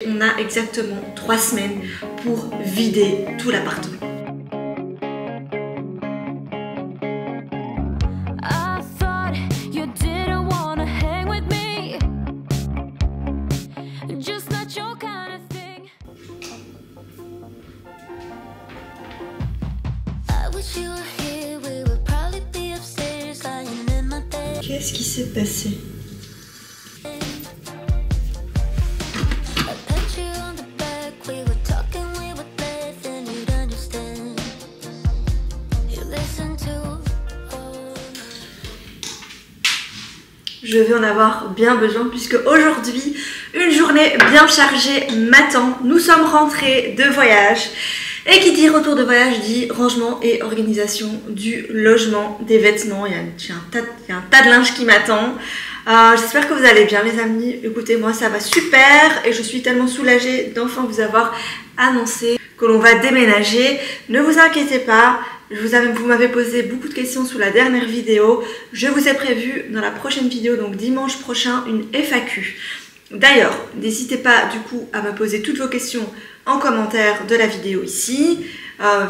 On a exactement 3 semaines pour vider tout l'appartement. Qu'est-ce qui s'est passé? Je vais en avoir bien besoin puisque aujourd'hui, une journée bien chargée m'attend. Nous sommes rentrés de voyage. Et qui dit retour de voyage dit rangement et organisation du logement, des vêtements. Il y a un tas de linge qui m'attend. J'espère que vous allez bien les amis. Écoutez, moi ça va super et je suis tellement soulagée d'enfin vous avoir annoncé que l'on va déménager. Ne vous inquiétez pas, vous m'avez posé beaucoup de questions sous la dernière vidéo. Je vous ai prévu dans la prochaine vidéo, donc dimanche prochain, une FAQ. D'ailleurs, n'hésitez pas du coup à me poser toutes vos questions en commentaire de la vidéo ici.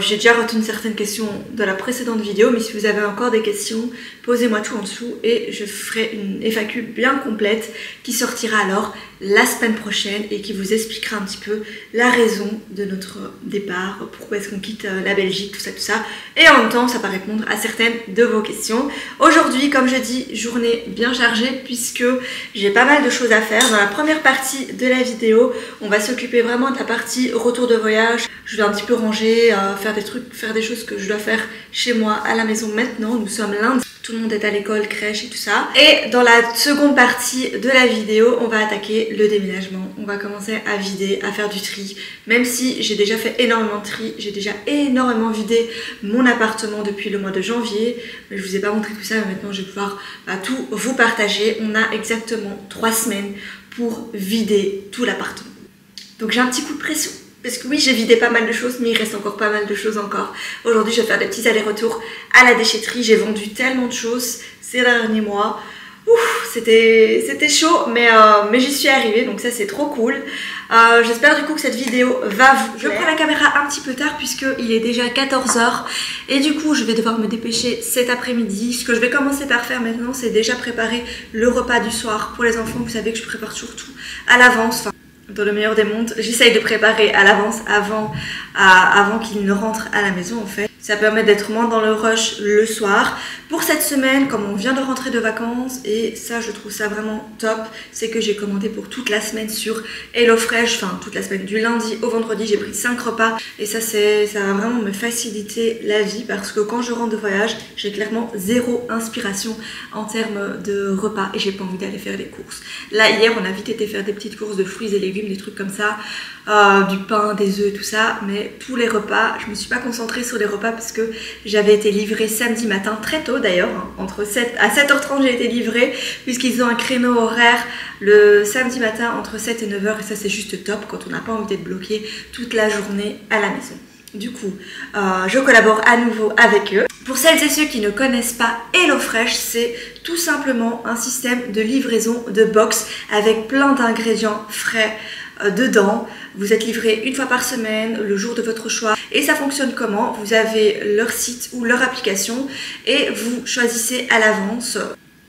J'ai déjà retenu certaines questions de la précédente vidéo, mais si vous avez encore des questions, posez-moi tout en dessous et je ferai une FAQ bien complète qui sortira alors la semaine prochaine et qui vous expliquera un petit peu la raison de notre départ, pourquoi est-ce qu'on quitte la Belgique, tout ça. Et en même temps, ça va répondre à certaines de vos questions. Aujourd'hui, comme je dis, journée bien chargée puisque j'ai pas mal de choses à faire. Dans la première partie de la vidéo, on va s'occuper vraiment de la partie retour de voyage. Je vais un petit peu ranger, faire des choses que je dois faire chez moi à la maison maintenant. Nous sommes lundi. Tout le monde est à l'école, crèche et tout ça. Et dans la seconde partie de la vidéo, on va attaquer le déménagement. On va commencer à vider, à faire du tri. Même si j'ai déjà fait énormément de tri, j'ai déjà énormément vidé mon appartement depuis le mois de janvier. Mais je vous ai pas montré tout ça, mais maintenant je vais pouvoir tout vous partager. On a exactement 3 semaines pour vider tout l'appartement. Donc j'ai un petit coup de pression. Parce que oui, j'ai vidé pas mal de choses, mais il reste encore pas mal de choses encore. Aujourd'hui, je vais faire des petits allers-retours à la déchetterie. J'ai vendu tellement de choses ces derniers mois. Ouf, c'était chaud, mais j'y suis arrivée, donc ça c'est trop cool. J'espère du coup que cette vidéo va vous plaire. Je prends la caméra un petit peu tard puisqu'il est déjà 14 h. Et du coup, je vais devoir me dépêcher cet après-midi. Ce que je vais commencer par faire maintenant, c'est déjà préparer le repas du soir pour les enfants. Vous savez que je prépare surtout à l'avance. Dans le meilleur des mondes, j'essaye de préparer à l'avance avant qu'ils ne rentrent à la maison en fait. Ça permet d'être moins dans le rush le soir. Pour cette semaine, comme on vient de rentrer de vacances, et ça je trouve ça vraiment top, c'est que j'ai commandé pour toute la semaine sur HelloFresh, enfin toute la semaine du lundi au vendredi, j'ai pris 5 repas et ça va vraiment me faciliter la vie parce que quand je rentre de voyage, j'ai clairement zéro inspiration en termes de repas et j'ai pas envie d'aller faire les courses. Là hier on a vite été faire des petites courses de fruits et légumes, des trucs comme ça, du pain, des œufs, tout ça, mais tous les repas, je me suis pas concentrée sur les repas parce que j'avais été livrée samedi matin, très tôt d'ailleurs, hein, à 7h30 j'ai été livrée puisqu'ils ont un créneau horaire le samedi matin entre 7 et 9h et ça c'est juste top quand on n'a pas envie d'être bloqué toute la journée à la maison. Du coup, je collabore à nouveau avec eux. Pour celles et ceux qui ne connaissent pas HelloFresh, c'est tout simplement un système de livraison de box avec plein d'ingrédients frais dedans. Vous êtes livré une fois par semaine, le jour de votre choix. Et ça fonctionne comment? Vous avez leur site ou leur application et vous choisissez à l'avance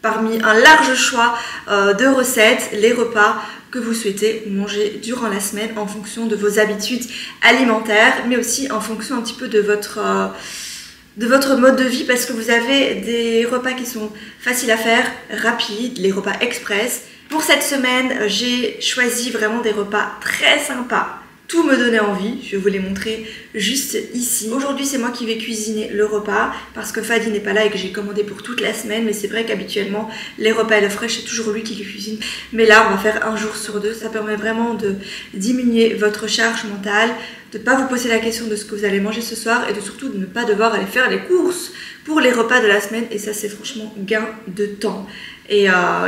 parmi un large choix de recettes, les repas que vous souhaitez manger durant la semaine en fonction de vos habitudes alimentaires, mais aussi en fonction un petit peu de votre mode de vie parce que vous avez des repas qui sont faciles à faire, rapides, les repas express. Pour cette semaine, j'ai choisi vraiment des repas très sympas. Tout me donnait envie, je vais vous les montrer juste ici. Aujourd'hui, c'est moi qui vais cuisiner le repas parce que Fadi n'est pas là et que j'ai commandé pour toute la semaine. Mais c'est vrai qu'habituellement, les repas HelloFresh, c'est toujours lui qui les cuisine. Mais là, on va faire un jour sur deux. Ça permet vraiment de diminuer votre charge mentale, de ne pas vous poser la question de ce que vous allez manger ce soir et de surtout de ne pas devoir aller faire les courses pour les repas de la semaine. Et ça, c'est franchement gain de temps et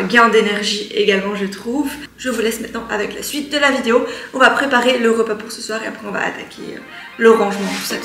gain d'énergie également, je trouve. Je vous laisse maintenant avec la suite de la vidéo. On va préparer le repas pour ce soir et après on va attaquer le rangement, tout ça.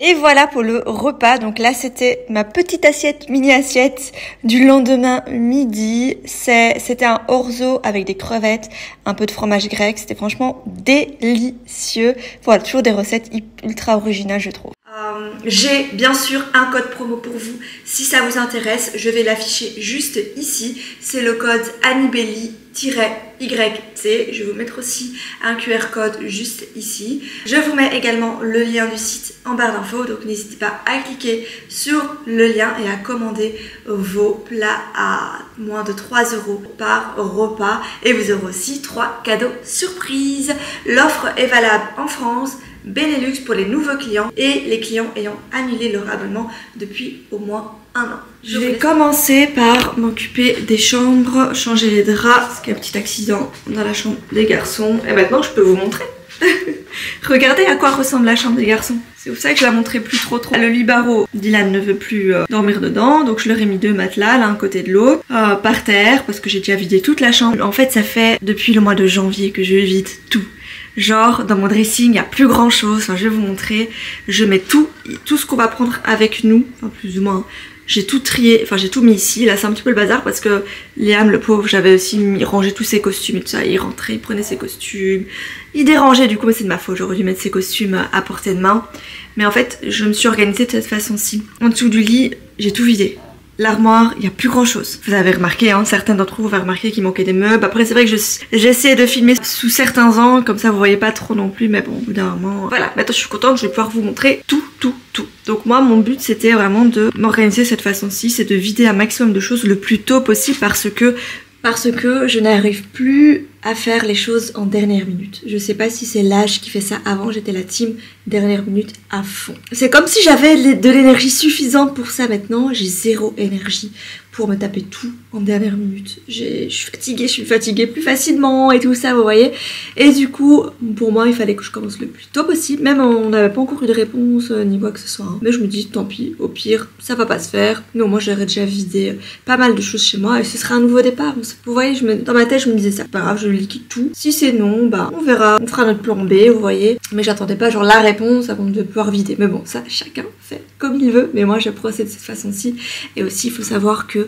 Et voilà pour le repas. Donc là, c'était ma petite assiette, mini assiette du lendemain midi. C'était un orzo avec des crevettes, un peu de fromage grec. C'était franchement délicieux. Voilà, toujours des recettes ultra originales, je trouve. J'ai bien sûr un code promo pour vous si ça vous intéresse. Je vais l'afficher juste ici. C'est le code Anibelli-YC. Je vais vous mettre aussi un QR code juste ici. Je vous mets également le lien du site en barre d'infos. Donc n'hésitez pas à cliquer sur le lien et à commander vos plats à moins de 3 € par repas. Et vous aurez aussi 3 cadeaux surprises. L'offre est valable en France, Benelux pour les nouveaux clients et les clients ayant annulé leur abonnement depuis au moins 1 an. Je vais commencer par m'occuper des chambres, changer les draps, parce qu'il y a un petit accident dans la chambre des garçons. Et maintenant je peux vous montrer. Regardez à quoi ressemble la chambre des garçons. C'est pour ça que je la montrais plus trop. Le lit barreau, Dylan ne veut plus dormir dedans, donc je leur ai mis 2 matelas l'un à côté de l'autre, par terre, parce que j'ai déjà vidé toute la chambre. En fait ça fait depuis le mois de janvier que je vide tout. Genre dans mon dressing il n'y a plus grand chose, enfin je vais vous montrer, je mets tout ce qu'on va prendre avec nous, enfin plus ou moins, j'ai tout trié, enfin j'ai tout mis ici, là c'est un petit peu le bazar parce que Liam le pauvre, j'avais aussi rangé tous ses costumes et tout ça, il rentrait, il prenait ses costumes, il dérangeait du coup, mais c'est de ma faute, j'aurais dû mettre ses costumes à portée de main, mais en fait je me suis organisée de cette façon-ci. En dessous du lit, j'ai tout vidé. L'armoire, il n'y a plus grand chose. Vous avez remarqué, hein, certains d'entre vous avez remarqué qu'il manquait des meubles. Après c'est vrai que j'essaie de filmer sous certains angles, comme ça vous voyez pas trop non plus, mais bon au bout d'un moment, voilà. Maintenant je suis contente, je vais pouvoir vous montrer tout. Donc moi mon but c'était vraiment de m'organiser de cette façon-ci, c'est de vider un maximum de choses le plus tôt possible parce que je n'arrive plus à faire les choses en dernière minute. Je sais pas si c'est l'âge qui fait ça. Avant j'étais la team dernière minute à fond. C'est comme si j'avais de l'énergie suffisante pour ça. Maintenant j'ai 0 énergie pour me taper tout en dernière minute. Je suis fatiguée plus facilement et tout ça, vous voyez. Et du coup, pour moi, il fallait que je commence le plus tôt possible. Même on n'avait pas encore eu de réponse ni quoi que ce soit. Hein. Mais je me dis, tant pis, au pire, ça va pas se faire. Mais moi, j'aurais déjà vidé pas mal de choses chez moi et ce sera un nouveau départ. Vous voyez, dans ma tête, je me disais, c'est pas grave, je liquide tout. Si c'est non, bah on verra. On fera notre plan B, vous voyez. Mais j'attendais pas genre la réponse avant de pouvoir vider. Mais bon, ça, chacun fait comme il veut. Mais moi, je procède de cette façon-ci. Et aussi, il faut savoir que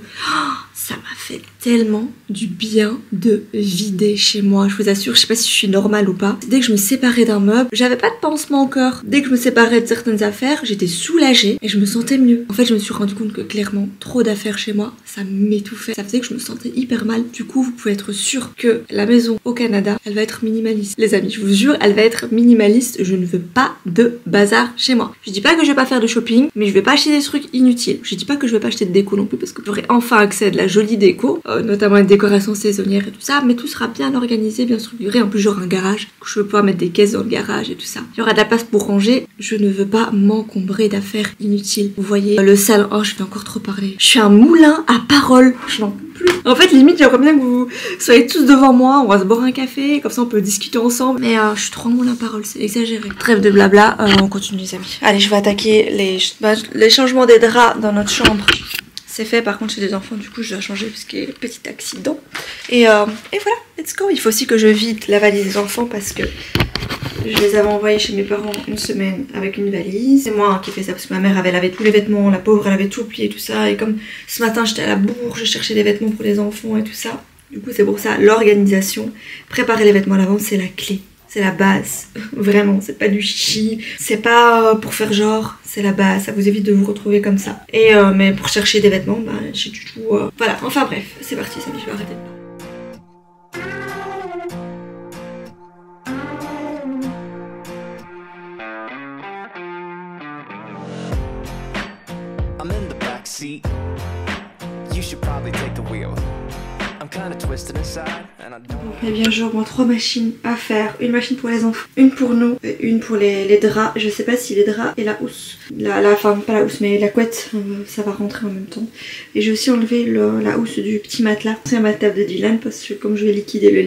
ça m'a fait tellement du bien de vider chez moi, je vous assure, je sais pas si je suis normale ou pas. Dès que je me séparais d'un meuble, j'avais pas de pansement au cœur. Dès que je me séparais de certaines affaires, j'étais soulagée et je me sentais mieux. En fait, je me suis rendu compte que clairement, trop d'affaires chez moi, ça m'étouffait. Ça faisait que je me sentais hyper mal. Du coup, vous pouvez être sûr que la maison au Canada, elle va être minimaliste. Les amis, je vous jure, elle va être minimaliste. Je ne veux pas de bazar chez moi. Je dis pas que je vais pas faire de shopping, mais je vais pas acheter des trucs inutiles. Je dis pas que je vais pas acheter de déco non plus parce que j'aurai enfin accès à de la jolie déco, notamment une décoration saisonnière et tout ça, mais tout sera bien organisé, bien structuré. En plus j'aurai un garage, je vais pouvoir mettre des caisses dans le garage et tout ça. Il y aura de la place pour ranger, je ne veux pas m'encombrer d'affaires inutiles. Vous voyez, le salon, oh je vais encore trop parler. Je suis un moulin à paroles, je n'en peux plus. En fait limite j'aimerais bien que vous soyez tous devant moi, on va se boire un café, comme ça on peut discuter ensemble, mais je suis trop un moulin à paroles, c'est exagéré. Trêve de blabla, on continue les amis. Allez, je vais attaquer les changements des draps dans notre chambre. C'est fait, par contre, chez des enfants, du coup, je dois changer parce qu'il y a un petit accident. Et voilà, let's go. Il faut aussi que je vide la valise des enfants parce que je les avais envoyés chez mes parents une semaine avec une valise. C'est moi qui ai fait ça parce que ma mère avait lavé tous les vêtements, la pauvre, elle avait tout plié, tout ça. Et comme ce matin, j'étais à la bourre, je cherchais des vêtements pour les enfants et tout ça. Du coup, c'est pour ça, l'organisation, préparer les vêtements à l'avance, c'est la clé. C'est la base, vraiment, c'est pas du chichi, c'est pas pour faire genre, c'est la base, ça vous évite de vous retrouver comme ça. Et mais pour chercher des vêtements, bah j'ai du tout... Voilà, enfin bref, c'est parti, ça je vais arrêter. I'm in the back seat. You should probably take the wheel. Eh bien j'ai au moins 3 machines à faire, une machine pour les enfants, une pour nous et une pour les draps. Je sais pas si les draps et la housse, enfin pas la housse mais la couette, ça va rentrer en même temps. Et j'ai aussi enlevé la housse du petit matelas, c'est un matelas de Dylan parce que comme je vais liquider le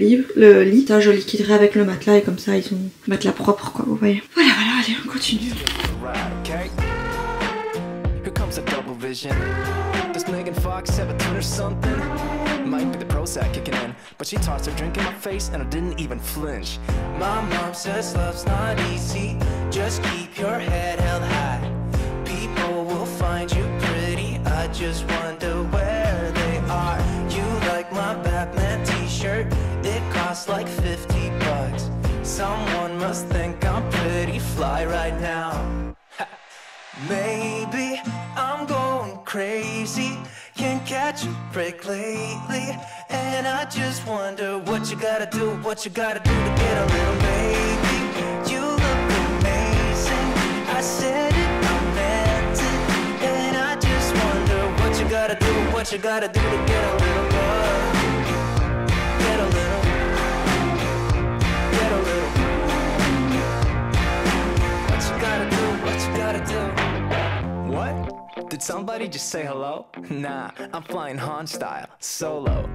lit, ça je liquiderai avec le matelas et comme ça ils ont un matelas propre quoi, vous voyez. Voilà, allez on continue. Might be the Prozac kicking in, but she tossed her drink in my face and I didn't even flinch. My mom says love's not easy, just keep your head held high. find you pretty, I just wonder where they are. You like my Batman t-shirt, it costs like 50 bucks. Someone must think I'm pretty fly right now. Maybe I'm going crazy, can't catch a break lately, and I just wonder what you gotta do to get a little baby. You look amazing, I said it, I meant it, and I just wonder what you gotta do to get a little love, get a little. What? Did somebody just say hello? Nah, I'm flying Han style, solo.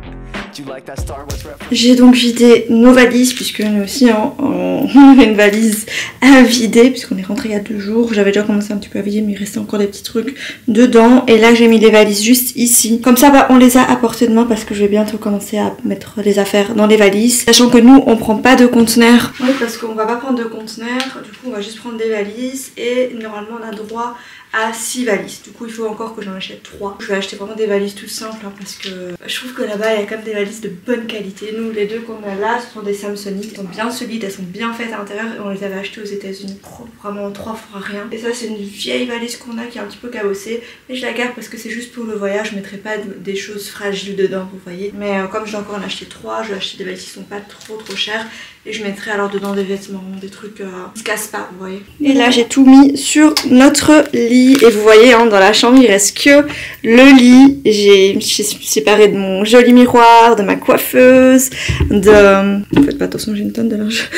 Do you like that Star Wars reference? J'ai donc vidé nos valises, puisque nous aussi on avait une valise à vider, puisqu'on est rentré il y a 2 jours. J'avais déjà commencé un petit peu à vider, mais il restait encore des petits trucs dedans. Et là j'ai mis les valises juste ici. Comme ça bah, on les a à portée de main, parce que je vais bientôt commencer à mettre les affaires dans les valises. Sachant que nous on prend pas de conteneur. Oui, parce qu'on va pas prendre de conteneur, du coup on va juste prendre des valises. Et normalement on a droit à 6 valises. Du coup il faut encore que j'en achète 3. Je vais acheter vraiment des valises toutes simples, hein, parce que je trouve que là-bas il y a quand même des valises de bonne qualité. Nous les deux qu'on a là ce sont des Samsonite, elles sont bien solides, elles sont bien faites à l'intérieur, et on les avait achetées aux États-Unis vraiment 3 fois rien. Et ça c'est une vieille valise qu'on a qui est un petit peu cabossée, mais je la garde parce que c'est juste pour le voyage, je mettrai pas des choses fragiles dedans, vous voyez. Mais comme je dois encore en acheter 3, je vais acheter des valises qui sont pas trop chères, et je mettrai alors dedans des vêtements, des trucs qui se cassent pas, vous voyez. Et là j'ai tout mis sur notre lit, et vous voyez hein, dans la chambre il reste que le lit. J'ai séparé de mon joli miroir, de ma coiffeuse, faites pas attention, j'ai une tonne de linge,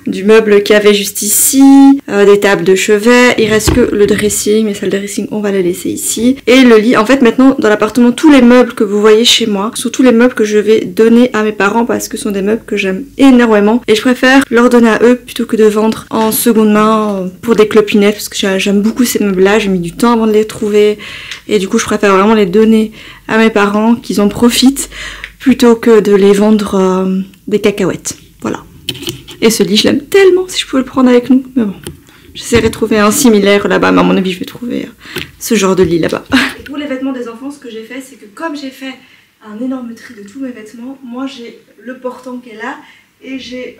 du meuble qu'il y avait juste ici, des tables de chevet. Il reste que le dressing, mais ça le dressing on va le laisser ici, et le lit. En fait maintenant dans l'appartement tous les meubles que vous voyez chez moi sont tous les meubles que je vais donner à mes parents, parce que ce sont des meubles que j'aime énormément, et je préfère leur donner à eux plutôt que de vendre en seconde main pour des clopinettes, parce que j'aime beaucoup ces meubles là, j'ai mis du temps avant de les trouver, et du coup je préfère vraiment les donner à mes parents, qu'ils en profitent, plutôt que de les vendre des cacahuètes. Voilà. Et ce lit je l'aime tellement, si je pouvais le prendre avec nous, mais bon, j'essaierai de trouver un similaire là-bas, mais à mon avis je vais trouver ce genre de lit là-bas. Et pour les vêtements des enfants, ce que j'ai fait, c'est que comme j'ai fait un énorme tri de tous mes vêtements, moi j'ai le portant qui est là, et j'ai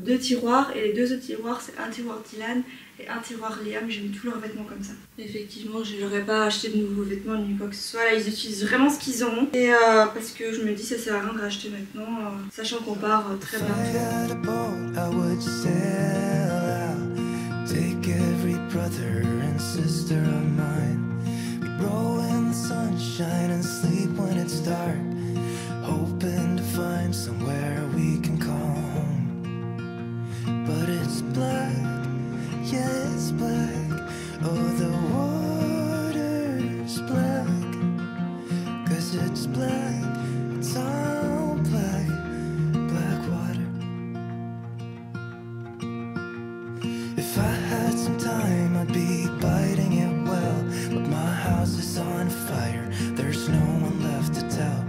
2 tiroirs, et les 2 autres tiroirs c'est un tiroir Dylan et un tiroir Liam. J'ai mis tous leurs vêtements comme ça. Effectivement je n'aurais pas acheté de nouveaux vêtements ni quoi que ce soit, là ils utilisent vraiment ce qu'ils ont, et parce que je me dis ça sert à rien de racheter maintenant, sachant qu'on part très bientôt. But it's black, yeah it's black. Oh the water's black, 'cause it's black, it's all black, black water. If I had some time I'd be biting it well, but my house is on fire, there's no one left to tell.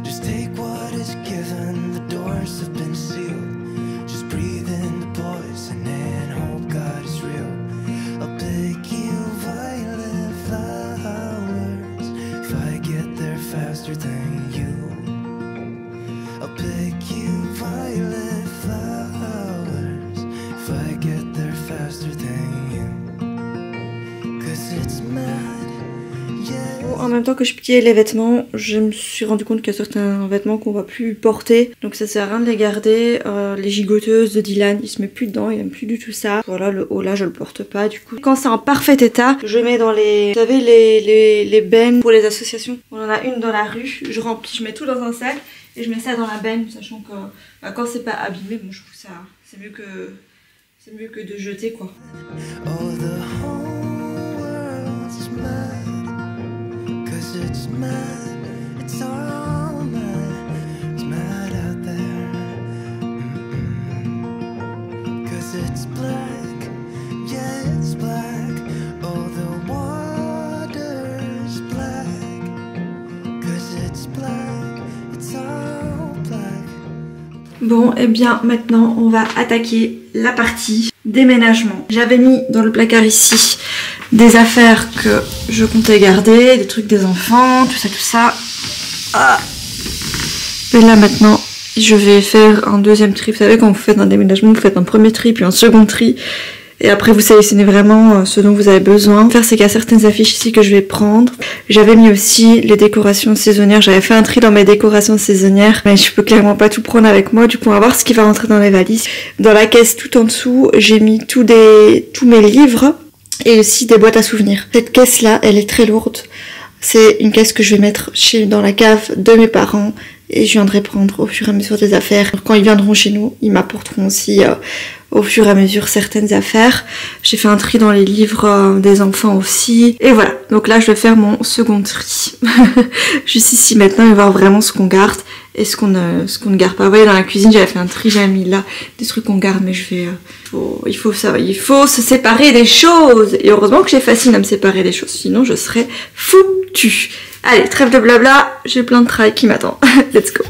Just take what is given, the doors have been sealed. Just breathe in the poison and hope God is real. I'll pick you violet flowers if I get there faster than you. I'll pick you violet flowers if I get there faster than you. 'Cause it's mad, yeah. En même temps que je pliais les vêtements, je me suis rendu compte qu'il y a certains vêtements qu'on va plus porter, donc ça sert à rien de les garder. Les gigoteuses de Dylan, il se met plus dedans, il aime plus du tout ça. Voilà, le haut là je le porte pas du coup. Quand c'est en parfait état, je mets dans les, vous savez les bennes pour les associations. On en a une dans la rue, je remplis, je mets tout dans un sac et je mets ça dans la benne, sachant que bah, quand c'est pas abîmé, bon, je trouve ça c'est mieux que de jeter quoi. Oh, the whole world's mad, 'cause it's mad, it's all mad, it's mad out there. 'Cause it's black, yeah it's black. Oh the water's black, 'cause it's black, it's all black. Bon, et bien maintenant on va attaquer la partie déménagement. J'avais mis dans le placard ici des affaires que je comptais garder, des trucs des enfants, tout ça. Ah. Et là maintenant, je vais faire un deuxième tri. Vous savez, quand vous faites un déménagement, vous faites un premier tri, puis un second tri. Et après, vous sélectionnez vraiment ce dont vous avez besoin. Faire, c'est qu'il y a certaines affiches ici que je vais prendre. J'avais mis aussi les décorations saisonnières. J'avais fait un tri dans mes décorations saisonnières. Mais je peux clairement pas tout prendre avec moi. Du coup, on va voir ce qui va rentrer dans les valises. Dans la caisse tout en dessous, j'ai mis tous mes livres. Et aussi des boîtes à souvenirs. Cette caisse-là, elle est très lourde. C'est une caisse que je vais mettre dans la cave de mes parents. Et je viendrai prendre au fur et à mesure des affaires. Quand ils viendront chez nous, ils m'apporteront aussi au fur et à mesure certaines affaires. J'ai fait un tri dans les livres des enfants aussi. Et voilà, donc là je vais faire mon second tri. Juste ici maintenant, et voir vraiment ce qu'on garde et ce qu'on ne garde pas. Vous voyez, dans la cuisine, j'avais fait un tri, j'avais mis là des trucs qu'on garde, mais je vais... il faut se séparer des choses. Et heureusement que j'ai facile à me séparer des choses, sinon je serais foutue. Allez, trêve de blabla, j'ai plein de travail qui m'attend. Let's go.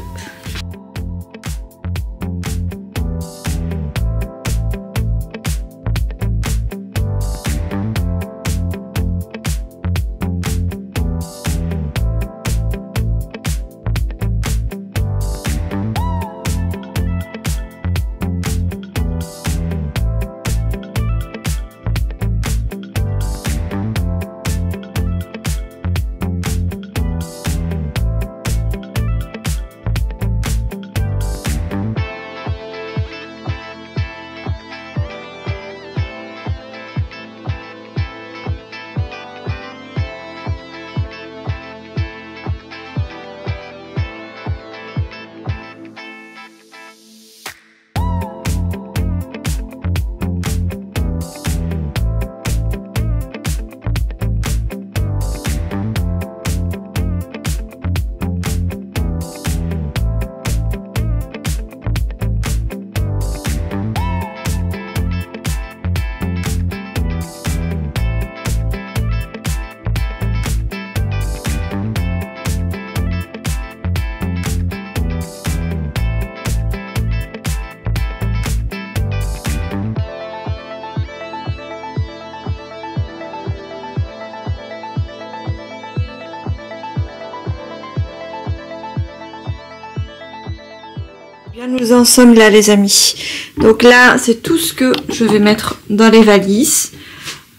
Bien, nous en sommes là les amis. Donc là c'est tout ce que je vais mettre dans les valises.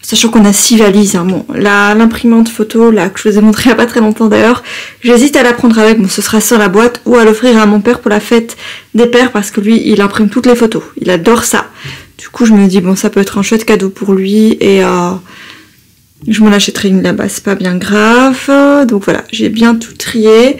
Sachant qu'on a 6 valises. Hein. Bon, l'imprimante photo là que je vous ai montré il n'y a pas très longtemps d'ailleurs. J'hésite à la prendre avec, bon ce sera sans la boîte. Ou à l'offrir à mon père pour la fête des pères. Parce que lui il imprime toutes les photos. Il adore ça. Du coup je me dis bon ça peut être un chouette cadeau pour lui. Et je m'en achèterai une là-bas, c'est pas bien grave. Donc voilà, j'ai bien tout trié.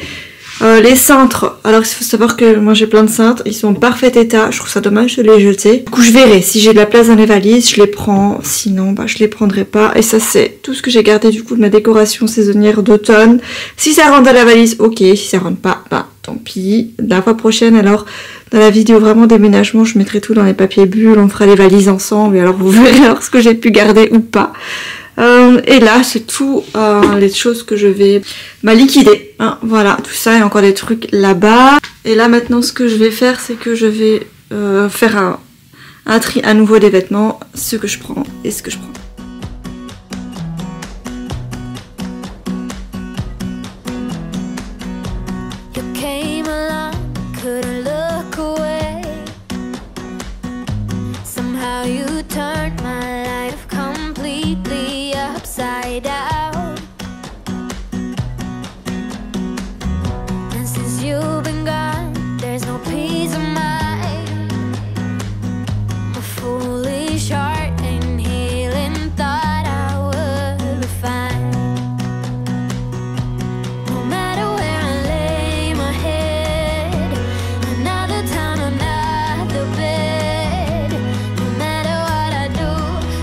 Les cintres, alors il faut savoir que moi j'ai plein de cintres, ils sont en parfait état, je trouve ça dommage de les jeter. Du coup je verrai, si j'ai de la place dans les valises, je les prends, sinon bah je les prendrai pas. Et ça c'est tout ce que j'ai gardé du coup de ma décoration saisonnière d'automne. Si ça rentre dans la valise, ok, si ça rentre pas, bah tant pis. La fois prochaine alors, dans la vidéo vraiment déménagement, je mettrai tout dans les papiers bulles, on fera les valises ensemble et alors vous verrez alors ce que j'ai pu garder ou pas. Et là c'est tout les choses que je vais liquider hein, voilà tout ça et encore des trucs là-bas. Et là maintenant ce que je vais faire c'est que je vais faire un tri à nouveau des vêtements, ce que je prends et ce que je prends. Down. And since you've been gone, there's no peace of mind. A foolish heart and healing thought I would be fine. No matter where I lay my head, another town, another bed. No matter what I do,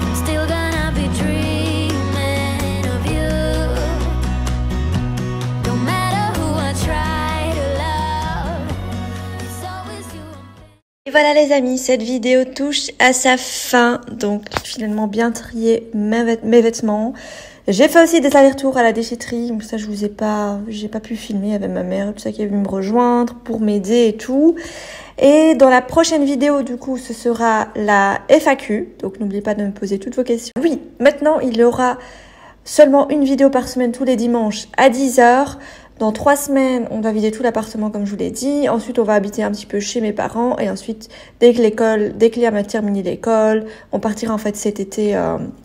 I'm still gonna be dreaming. Et voilà les amis, cette vidéo touche à sa fin, donc finalement bien trié mes vêtements. J'ai fait aussi des allers-retours à la déchetterie, donc ça j'ai pas pu filmer avec ma mère, tout ça qui est venu me rejoindre pour m'aider et tout. Et dans la prochaine vidéo, du coup, ce sera la FAQ, donc n'oubliez pas de me poser toutes vos questions. Oui, maintenant il y aura seulement une vidéo par semaine tous les dimanches à 10 h. Dans 3 semaines, on va vider tout l'appartement comme je vous l'ai dit. Ensuite, on va habiter un petit peu chez mes parents. Et ensuite, dès que Liam a terminé l'école, on partira en fait cet été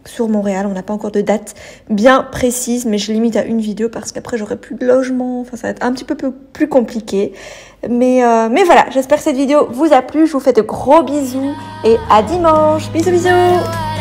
sur Montréal. On n'a pas encore de date bien précise, mais je limite à une vidéo parce qu'après, j'aurai plus de logement. Enfin, ça va être un petit peu plus compliqué. Mais voilà, j'espère que cette vidéo vous a plu. Je vous fais de gros bisous et à dimanche. Bisous, bisous.